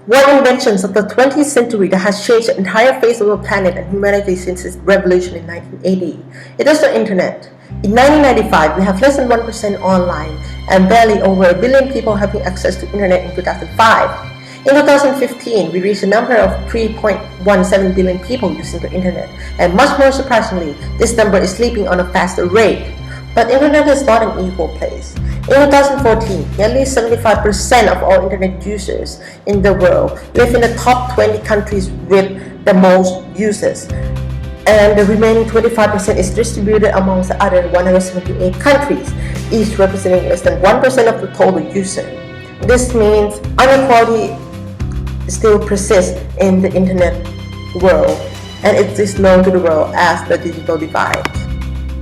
One invention of the 20th century that has changed the entire face of the planet and humanity since its revolution in 1980. It is the internet. In 1995, we have less than 1% online and barely over a billion people having access to internet in 2005. In 2015, we reached a number of 3.17 billion people using the internet, and much more surprisingly, this number is sleeping on a faster rate. But internet is not an equal place. In 2014, nearly 75% of all internet users in the world live in the top 20 countries with the most users, and the remaining 25% is distributed amongst the other 178 countries, each representing less than 1% of the total user. This means inequality still persists in the internet world, and it is known to the world as the digital divide.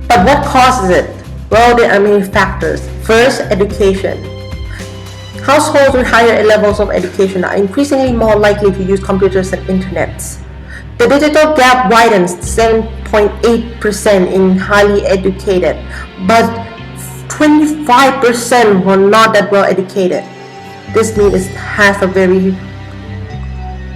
But what causes it? Well, there are many factors. First, education. Households with higher levels of education are increasingly more likely to use computers and internets. The digital gap widens to 7.8% in highly educated, but 25% were not that well educated. This means it has a very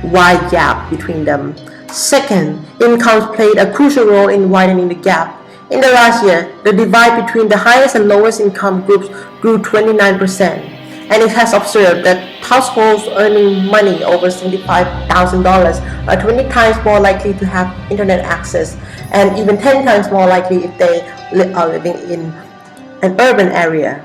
wide gap between them. Second, incomes played a crucial role in widening the gap. In the last year, the divide between the highest and lowest income groups grew 29%, and it has observed that households earning money over $75,000 are 20 times more likely to have internet access, and even 10 times more likely if they are living in an urban area.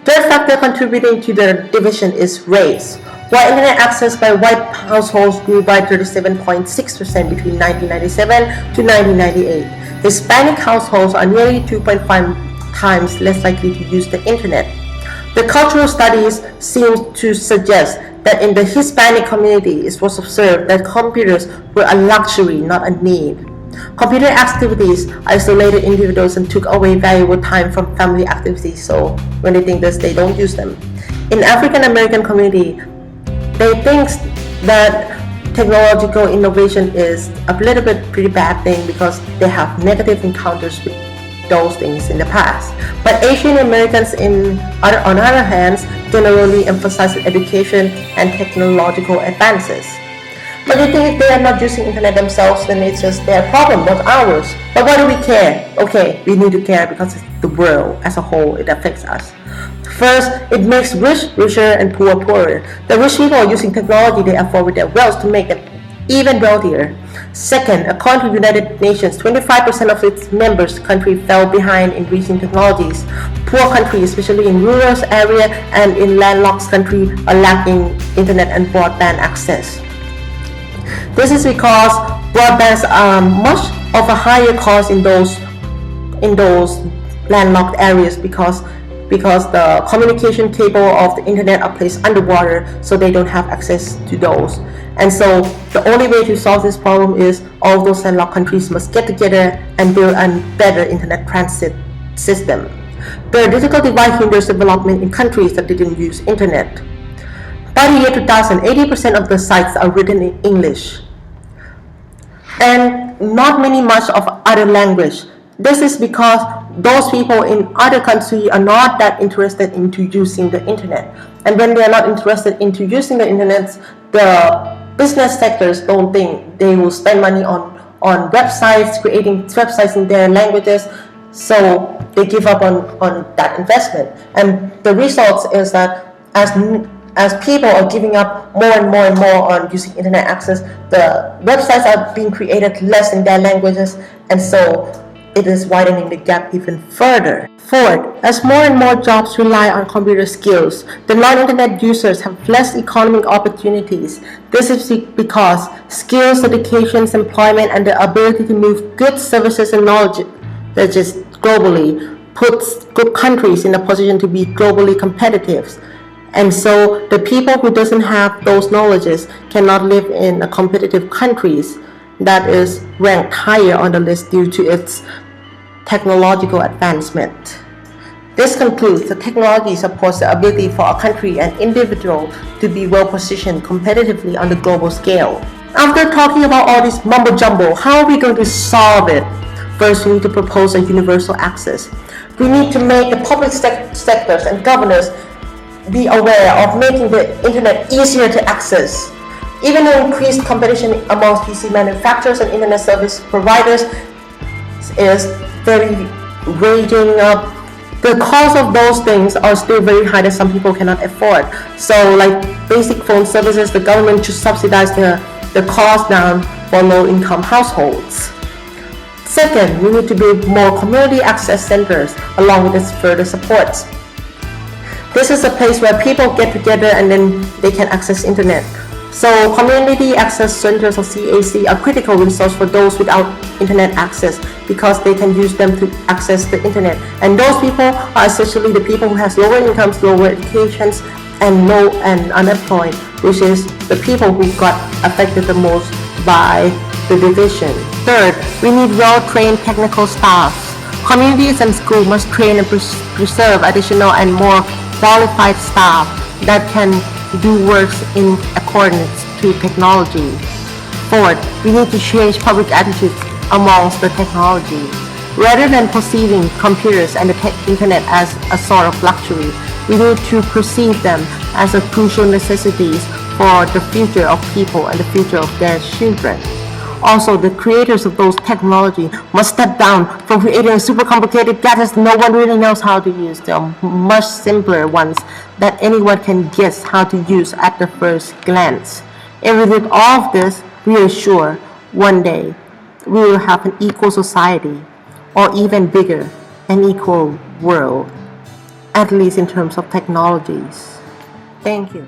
Third factor contributing to the division is race. While internet access by white households grew by 37.6% between 1997 to 1998, Hispanic households are nearly 2.5 times less likely to use the internet. The cultural studies seem to suggest that in the Hispanic community, it was observed that computers were a luxury, not a need. Computer activities isolated individuals and took away valuable time from family activities, so when they think this, they don't use them. In African American community, they think that technological innovation is a little bit pretty bad thing because they have negative encounters with those things in the past. But Asian Americans on the other hand, generally emphasize education and technological advances. But they think if they are not using internet themselves, then it's just their problem, not ours. But why do we care? Okay, we need to care because it's the world as a whole, it affects us. First, it makes rich richer and poor poorer. The rich people are using technology they afford with their wealth to make them even wealthier. Second, according to United Nations, 25% of its members countries fell behind in reaching technologies. Poor countries, especially in rural areas and in landlocked countries, are lacking internet and broadband access. This is because broadbands are much of a higher cost in those landlocked areas because the communication cable of the internet are placed underwater, so they don't have access to those. And so the only way to solve this problem is all those landlocked countries must get together and build a better internet transit system. The digital divide hinders development in countries that didn't use internet. By the year 2000, 80% of the sites are written in English, and not much of other language. This is because those people in other countries are not that interested into using the internet. And when they are not interested into using the internet, the business sectors don't think they will spend money on websites, creating websites in their languages, so they give up on that investment. And the result is that as people are giving up more and more on using internet access, the websites are being created less in their languages, and so it is widening the gap even further. Fourth, as more and more jobs rely on computer skills, the non-internet users have less economic opportunities. This is because skills, education, employment, and the ability to move goods, services, and knowledge globally puts good countries in a position to be globally competitive. And so the people who doesn't have those knowledges cannot live in a competitive countries that is ranked higher on the list due to its technological advancement. This concludes that technology supports the ability for a country and individual to be well positioned competitively on the global scale. After talking about all this mumbo jumbo, how are we going to solve it? First, we need to propose a universal access. We need to make the public sectors and governors be aware of making the internet easier to access. Even though increased competition amongst PC manufacturers and internet service providers is very raging up, the cost of those things are still very high that some people cannot afford. So like basic phone services, the government should subsidize the cost down for low-income households. Second, we need to build more community access centers along with its further supports. This is a place where people get together and then they can access internet. So community access centers or CAC are critical resource for those without internet access because they can use them to access the internet. And those people are essentially the people who has lower incomes, lower educations, and unemployed, which is the people who got affected the most by the division. Third, we need well-trained technical staff. Communities and schools must train and preserve additional and more qualified staff that can do works in accordance to technology. Fourth, we need to change public attitudes amongst the technology. Rather than perceiving computers and the internet as a sort of luxury, we need to perceive them as a crucial necessities for the future of people and the future of their children. Also, the creators of those technology must step down from creating super complicated gadgets no one really knows how to use. There are much simpler ones that anyone can guess how to use at the first glance. If we did all of this, we are sure one day we will have an equal society, or even bigger, an equal world, at least in terms of technologies. Thank you.